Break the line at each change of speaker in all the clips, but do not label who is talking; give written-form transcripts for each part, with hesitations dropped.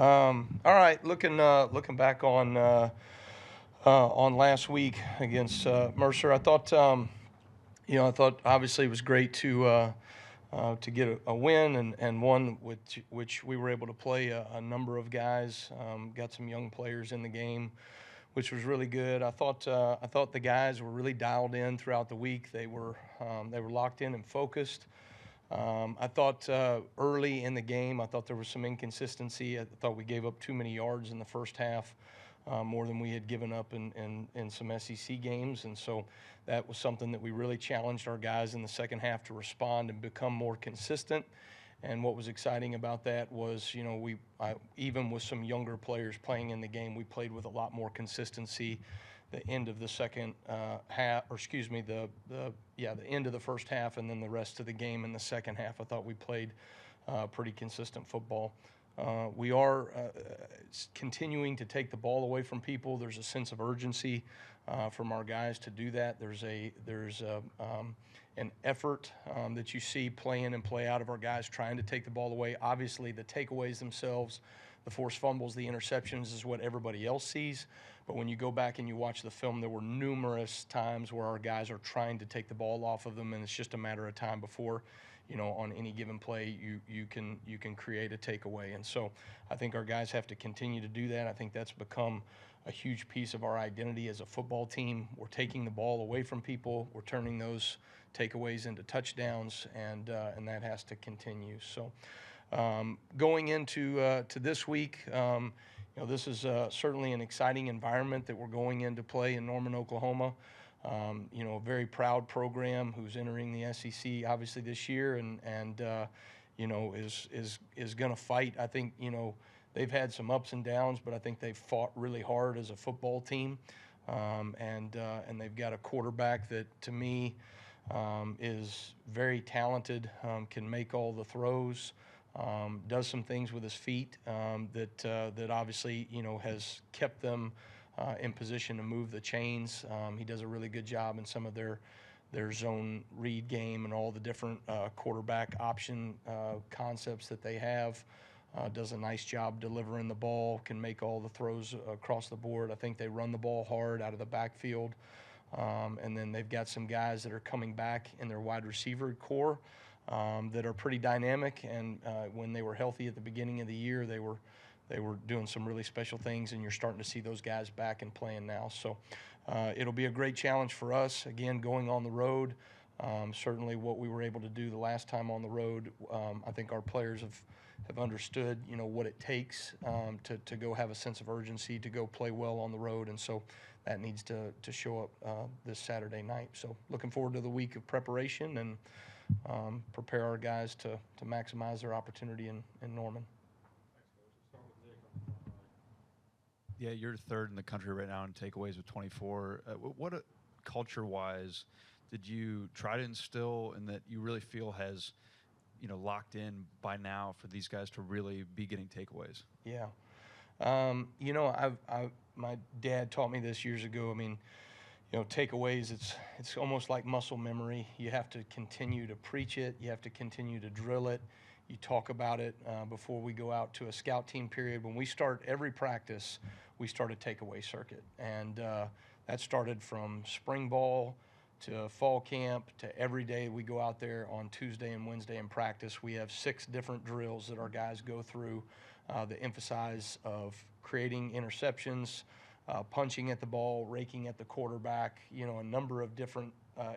All right, looking back on last week against Mercer, I thought obviously it was great to get a win and one which we were able to play a number of guys, got some young players in the game, which was really good. I thought the guys were really dialed in throughout the week. They were locked in and focused. I thought early in the game, I thought there was some inconsistency. I thought we gave up too many yards in the first half, more than we had given up in some SEC games. And so that was something that we really challenged our guys in the second half to respond and become more consistent. And what was exciting about that was, even with some younger players playing in the game, we played with a lot more consistency. The end of the second half, or excuse me, the end of the first half, and then the rest of the game in the second half, I thought we played pretty consistent football. We are continuing to take the ball away from people. There's a sense of urgency from our guys to do that. There's an effort that you see play in and play out of our guys trying to take the ball away. Obviously, the takeaways themselves, the forced fumbles, the interceptions is what everybody else sees. But when you go back and you watch the film, there were numerous times where our guys are trying to take the ball off of them, and it's just a matter of time before, on any given play, you can create a takeaway. And so I think our guys have to continue to do that. I think that's become a huge piece of our identity as a football team. We're taking the ball away from people. We're turning those takeaways into touchdowns, and that has to continue. So going into to this week, this is certainly an exciting environment that we're going into play in Norman, Oklahoma. A very proud program who's entering the SEC obviously this year, and is going to fight. I think they've had some ups and downs, but I think they've fought really hard as a football team, and they've got a quarterback that to me is very talented, can make all the throws. Does some things with his feet that obviously has kept them in position to move the chains. He does a really good job in some of their zone read game and all the different quarterback option concepts that they have. Does a nice job delivering the ball, can make all the throws across the board. I think they run the ball hard out of the backfield. And then they've got some guys that are coming back in their wide receiver core that are pretty dynamic. And when they were healthy at the beginning of the year, they were doing some really special things, and you're starting to see those guys back and playing now. So it'll be a great challenge for us, again, going on the road. Certainly what we were able to do the last time on the road, I think our players have understood, what it takes to go have a sense of urgency, to go play well on the road. And so that needs to show up this Saturday night. So looking forward to the week of preparation and prepare our guys to maximize their opportunity in Norman.
Yeah, you're third in the country right now in takeaways with 24. What culture-wise did you try to instill and that you really feel has, locked in by now for these guys to really be getting takeaways?
Yeah. My dad taught me this years ago. I mean, takeaways, it's almost like muscle memory. You have to continue to preach it. You have to continue to drill it. You talk about it before we go out to a scout team period. When we start every practice, we start a takeaway circuit. And that started from spring ball to fall camp to every day we go out there on Tuesday and Wednesday in practice. We have 6 different drills that our guys go through that emphasize of creating interceptions, punching at the ball, raking at the quarterback, a number of different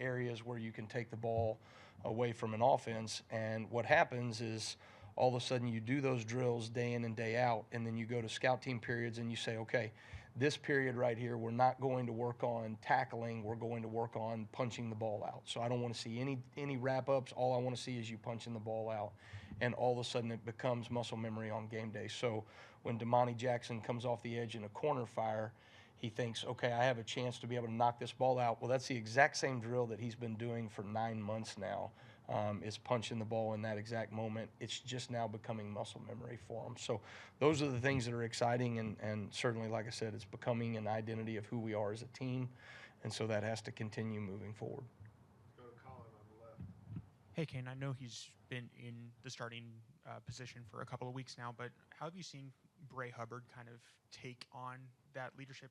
areas where you can take the ball away from an offense. And what happens is all of a sudden you do those drills day in and day out, and then you go to scout team periods and you say, okay, this period right here, we're not going to work on tackling, we're going to work on punching the ball out. So I don't want to see any wrap-ups. All I want to see is you punching the ball out. And all of a sudden it becomes muscle memory on game day. So when Damani Jackson comes off the edge in a corner fire, he thinks, okay, I have a chance to be able to knock this ball out. Well, that's the exact same drill that he's been doing for 9 months now, is punching the ball in that exact moment. It's just now becoming muscle memory for him. So those are the things that are exciting, and certainly, like I said, it's becoming an identity of who we are as a team, and so that has to continue moving forward.
Let's go to Colin on the left.
Hey, Kane, I know he's been in the starting position for a couple of weeks now, but how have you seen Bray Hubbard kind of take on that leadership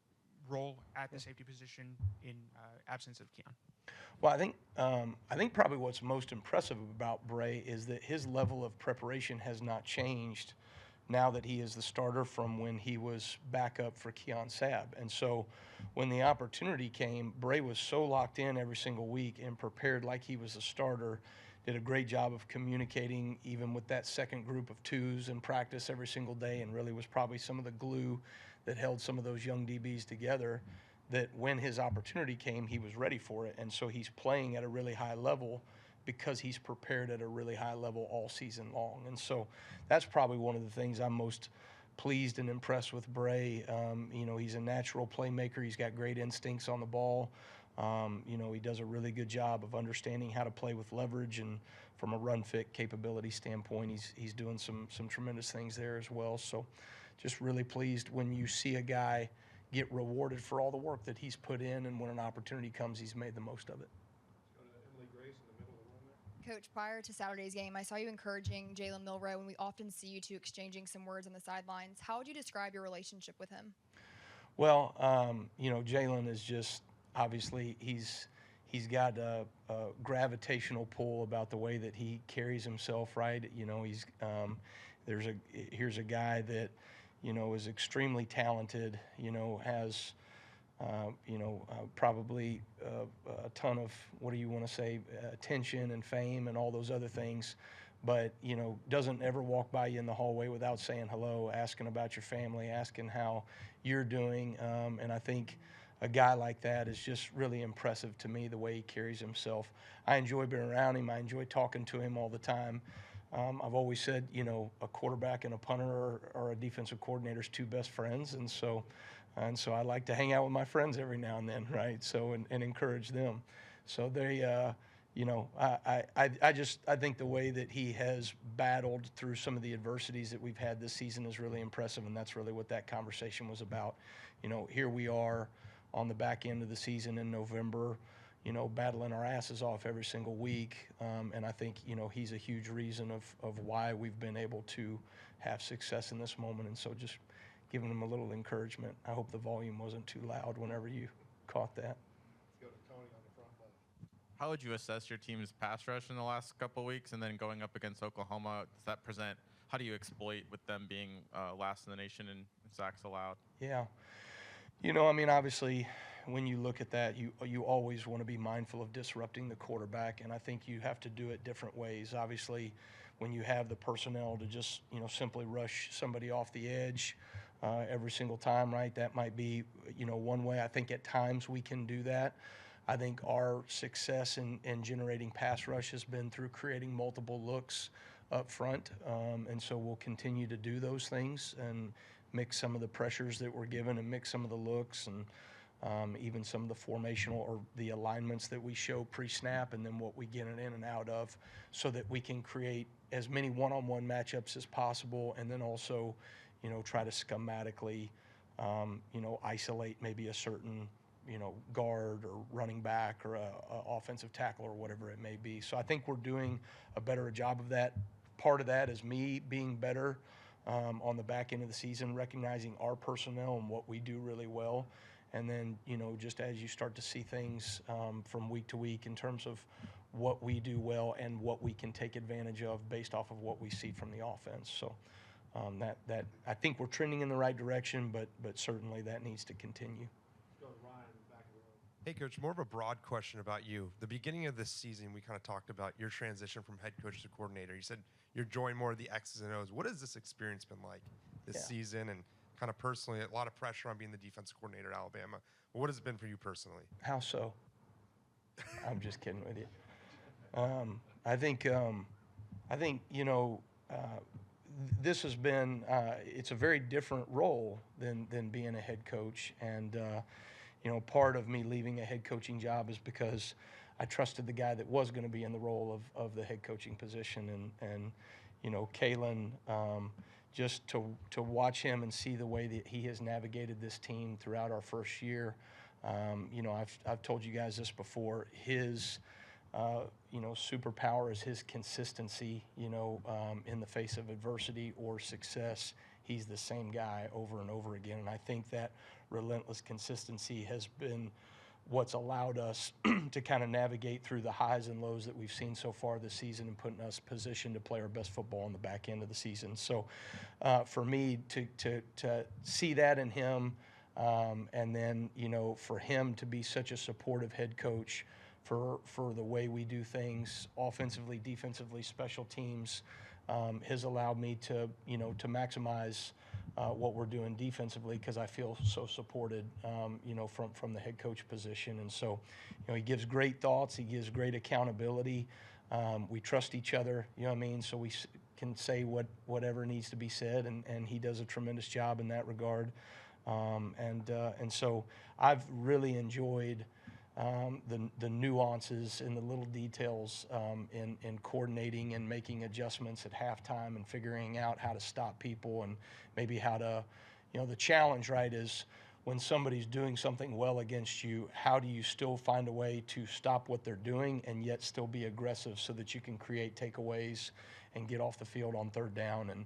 role at the safety position in absence of Keon?
Well, I think probably what's most impressive about Bray is that his level of preparation has not changed now that he is the starter from when he was backup for Keon Sabb. And so when the opportunity came, Bray was so locked in every single week and prepared like he was a starter, did a great job of communicating even with that second group of twos in practice every single day, and really was probably some of the glue that held some of those young DBs together, that when his opportunity came, he was ready for it. And so he's playing at a really high level because he's prepared at a really high level all season long. And so that's probably one of the things I'm most pleased and impressed with Bray. You know, he's a natural playmaker. He's got great instincts on the ball. You know, he does a really good job of understanding how to play with leverage, and from a run fit capability standpoint, he's doing some tremendous things there as well. So just really pleased when you see a guy get rewarded for all the work that he's put in, and when an opportunity comes, he's made the most of it.
Let's go to Emily Grace in the middle of the room there.
Coach, prior to Saturday's game, I saw you encouraging Jaylen Moro, and we often see you two exchanging some words on the sidelines. How would you describe your relationship with him?
Well, you know, Jaylen is just obviously he's got a gravitational pull about the way that he carries himself, right? You know, here's a guy that, you know, is extremely talented, you know, has, probably a ton of, what do you want to say, attention and fame and all those other things, but, you know, doesn't ever walk by you in the hallway without saying hello, asking about your family, asking how you're doing. And I think a guy like that is just really impressive to me, the way he carries himself. I enjoy being around him. I enjoy talking to him all the time. I've always said, you know, a quarterback and a punter are a defensive coordinator's two best friends, and so I like to hang out with my friends every now and then, right? So and encourage them. So they, you know, I think the way that he has battled through some of the adversities that we've had this season is really impressive, and that's really what that conversation was about. You know, here we are on the back end of the season in November, you know, battling our asses off every single week. And I think, you know, he's a huge reason of why we've been able to have success in this moment. And so just giving him a little encouragement. I hope the volume wasn't too loud whenever you caught that.
Let's go to Tony on the front left.
How would you assess your team's pass rush in the last couple of weeks, and then going up against Oklahoma? Does that present? How do you exploit with them being last in the nation in sacks allowed?
Yeah. You know, I mean, obviously, when you look at that, you always want to be mindful of disrupting the quarterback, and I think you have to do it different ways. Obviously, when you have the personnel to just, you know, simply rush somebody off the edge every single time, right? That might be, you know, one way. I think at times we can do that. I think our success in generating pass rush has been through creating multiple looks up front, and so we'll continue to do those things and mix some of the pressures that we're given and mix some of the looks and even some of the formational or the alignments that we show pre-snap, and then what we get it in and out of, so that we can create as many one-on-one matchups as possible, and then also, you know, try to schematically, you know, isolate maybe a certain, you know, guard or running back or a offensive tackle or whatever it may be. So I think we're doing a better job of that. Part of that is me being better on the back end of the season, recognizing our personnel and what we do really well. And then, you know, just as you start to see things from week to week in terms of what we do well and what we can take advantage of based off of what we see from the offense. So that I think we're trending in the right direction, but certainly that needs to continue.
Let's go to Ryan in the back of the room.
Hey, Coach, more of a broad question about you. The beginning of this season, we kind of talked about your transition from head coach to coordinator. You said you're enjoying more of the X's and O's. What has this experience been like this season, and kind of personally, a lot of pressure on being the defensive coordinator at Alabama? What has it been for you personally?
How so? I'm just kidding with you. I think you know, this has been it's a very different role than being a head coach, and you know, part of me leaving a head coaching job is because I trusted the guy that was going to be in the role of the head coaching position, and you know, Kalen, just to watch him and see the way that he has navigated this team throughout our first year. You know, I've told you guys this before. His you know, superpower is his consistency, you know, in the face of adversity or success. he's the same guy over and over again. And I think that relentless consistency has been what's allowed us to kind of navigate through the highs and lows that we've seen so far this season and putting us positioned to play our best football on the back end of the season. So for me to see that in him, and then, you know, for him to be such a supportive head coach for the way we do things offensively, defensively, special teams, has allowed me to, you know, to maximize what we're doing defensively, because I feel so supported, you know, from the head coach position. And so, you know, he gives great thoughts. He gives great accountability. We trust each other, you know what I mean? So we can say whatever needs to be said, and he does a tremendous job in that regard. And so I've really enjoyed the nuances and the little details in coordinating and making adjustments at halftime and figuring out how to stop people and maybe how to, you know, the challenge, right, is when somebody's doing something well against you, how do you still find a way to stop what they're doing and yet still be aggressive so that you can create takeaways and get off the field on third down? And,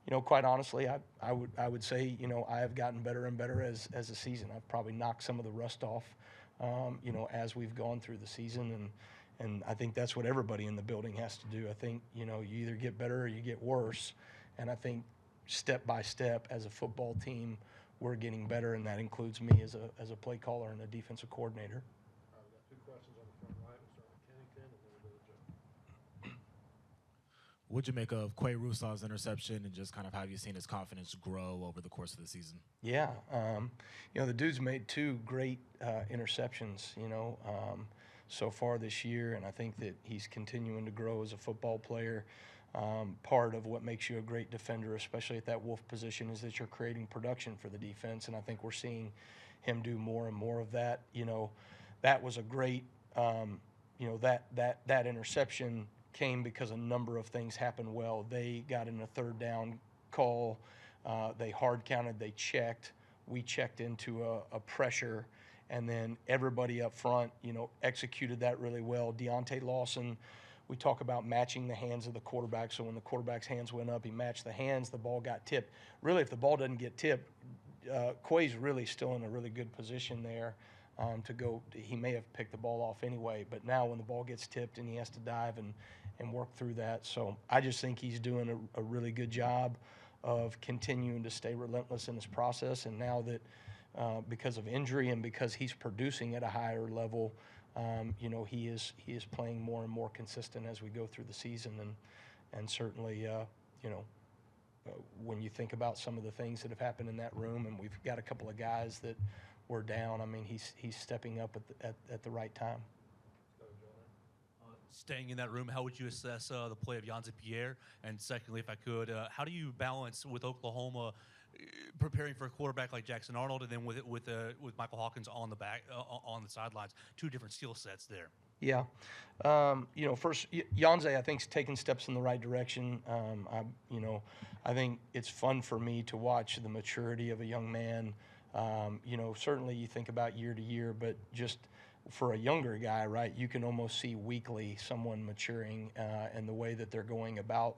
you know, quite honestly, I would say, you know, I have gotten better and better as a season. I've probably knocked some of the rust off, you know, as we've gone through the season. And I think that's what everybody in the building has to do. I think, you know, you either get better or you get worse. And I think step by step as a football team, we're getting better, and that includes me as a play caller and a defensive coordinator.
All right, we got two questions on the front right. We'll start with Kennington, and then we'll go to Joe.
What'd you make of Quaruss's interception, and just kind of how have you seen his confidence grow over the course of the season?
Yeah, you know, the dude's made two great interceptions, you know, so far this year, and I think that he's continuing to grow as a football player. Part of what makes you a great defender, especially at that wolf position, is that you're creating production for the defense, and I think we're seeing him do more and more of that. You know, that was a great, you know, that interception came because a number of things happened well. They got in a third down call. They hard counted. They checked. We checked into a pressure, and then everybody up front, you know, executed that really well. Deontay Lawson, we talk about matching the hands of the quarterback. So when the quarterback's hands went up, he matched the hands. The ball got tipped. Really, if the ball doesn't get tipped, Quay's really still in a really good position there to go. He may have picked the ball off anyway, but now when the ball gets tipped and he has to dive and work through that. So I just think he's doing a really good job of continuing to stay relentless in his process. And now that because of injury and because he's producing at a higher level, you know, he is playing more and more consistent as we go through the season. And certainly, you know, when you think about some of the things that have happened in that room, and we've got a couple of guys that were down, I mean, he's stepping up at the right time.
Staying in that room, how would you assess the play of Jon Pierre? And secondly, if I could, how do you balance with Oklahoma preparing for a quarterback like Jackson Arnold, and then with Michael Hawkins on the back on the sidelines? Two different skill sets there.
Yeah, you know, first Yonze, I think, is taking steps in the right direction. You know, I think it's fun for me to watch the maturity of a young man. You know, certainly you think about year to year, but just for a younger guy, right, you can almost see weekly someone maturing and the way that they're going about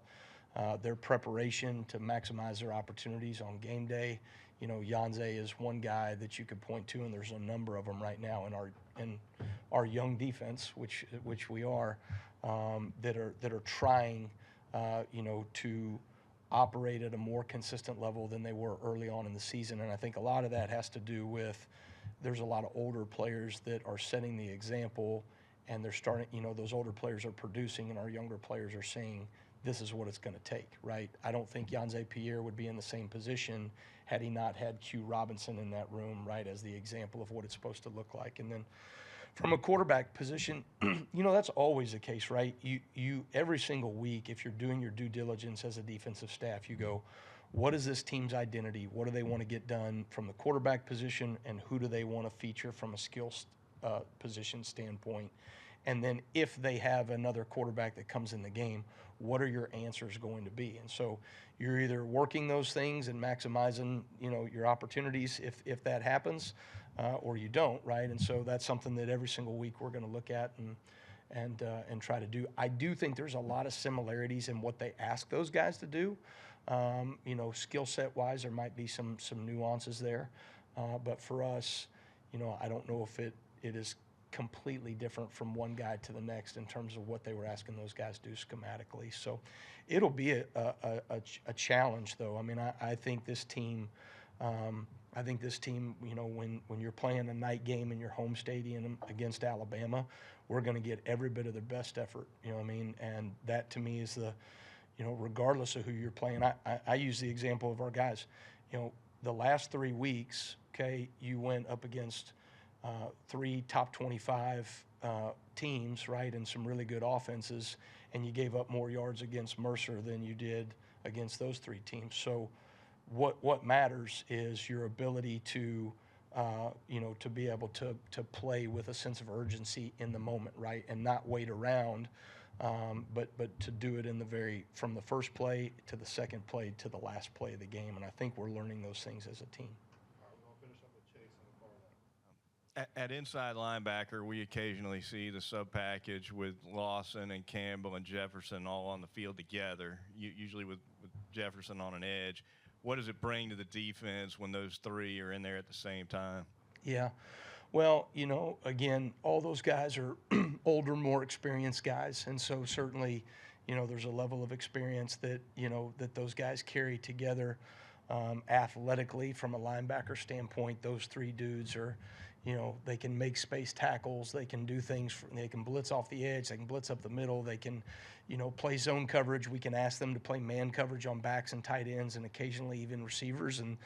their preparation to maximize their opportunities on game day. You know, Yonze is one guy that you could point to, and there's a number of them right now in our young defense, which we are, that are trying, you know, to operate at a more consistent level than they were early on in the season. And I think a lot of that has to do with there's a lot of older players that are setting the example, and they're starting, you know, those older players are producing, and our younger players are saying, this is what it's going to take, right? I don't think Jon Pierre would be in the same position had he not had Q Robinson in that room, right, as the example of what it's supposed to look like. And then from a quarterback position, you know, that's always the case, right? You every single week, if you're doing your due diligence as a defensive staff, you go, what is this team's identity? What do they want to get done from the quarterback position, and who do they want to feature from a skill position standpoint? And then if they have another quarterback that comes in the game, what are your answers going to be? And so you're either working those things and maximizing, you know, your opportunities if that happens, or you don't, right? And so that's something that every single week we're going to look at and try to do. I do think there's a lot of similarities in what they ask those guys to do. You know, skill set wise, there might be some nuances there, but for us, you know, I don't know if it is completely different from one guy to the next in terms of what they were asking those guys to do schematically. So it'll be a challenge, though. I mean, I think this team. You know, when you're playing a night game in your home stadium against Alabama, we're going to get every bit of their best effort. You know what I mean? And that to me is the, you know, regardless of who you're playing. I use the example of our guys. You know, the last 3 weeks, okay, you went up against 3 top 25 teams, right, and some really good offenses, and you gave up more yards against Mercer than you did against those 3 teams. So what matters is your ability to, you know, to be able to play with a sense of urgency in the moment, right, and not wait around, but to do it from the first play to the second play to the last play of the game. And I think we're learning those things as a team.
All right, we're going to finish up with Chase on the far left.
At inside linebacker, we occasionally see the sub-package with Lawson and Campbell and Jefferson all on the field together, usually with Jefferson on an edge. What does it bring to the defense when those 3 are in there at the same time?
Yeah. Well, you know, again, all those guys are older, more experienced guys. And so certainly, you know, there's a level of experience that, you know, that those guys carry together athletically from a linebacker standpoint. Those 3 dudes are, you know, they can make space tackles. They can do things. They can blitz off the edge. They can blitz up the middle. They can, you know, play zone coverage. We can ask them to play man coverage on backs and tight ends and occasionally even receivers and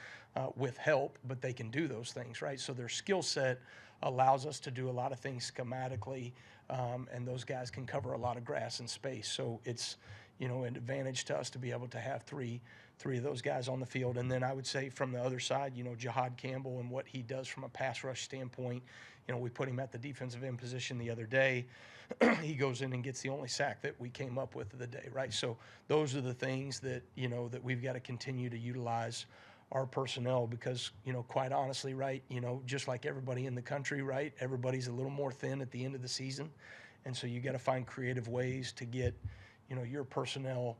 with help, but they can do those things, right? So their skill set allows us to do a lot of things schematically, and those guys can cover a lot of grass and space. So it's, you know, an advantage to us to be able to have three of those guys on the field. And then I would say from the other side, you know, Jahad Campbell and what he does from a pass rush standpoint. You know, we put him at the defensive end position the other day. He goes in and gets the only sack that we came up with of the day, right? So those are the things that, you know, that we've got to continue to utilize our personnel because, you know, quite honestly, right, you know, just like everybody in the country, right, everybody's a little more thin at the end of the season. And so you got to find creative ways to get, you know, your personnel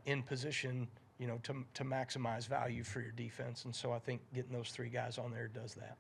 in position, you know, to maximize value for your defense. And so I think getting those 3 guys on there does that.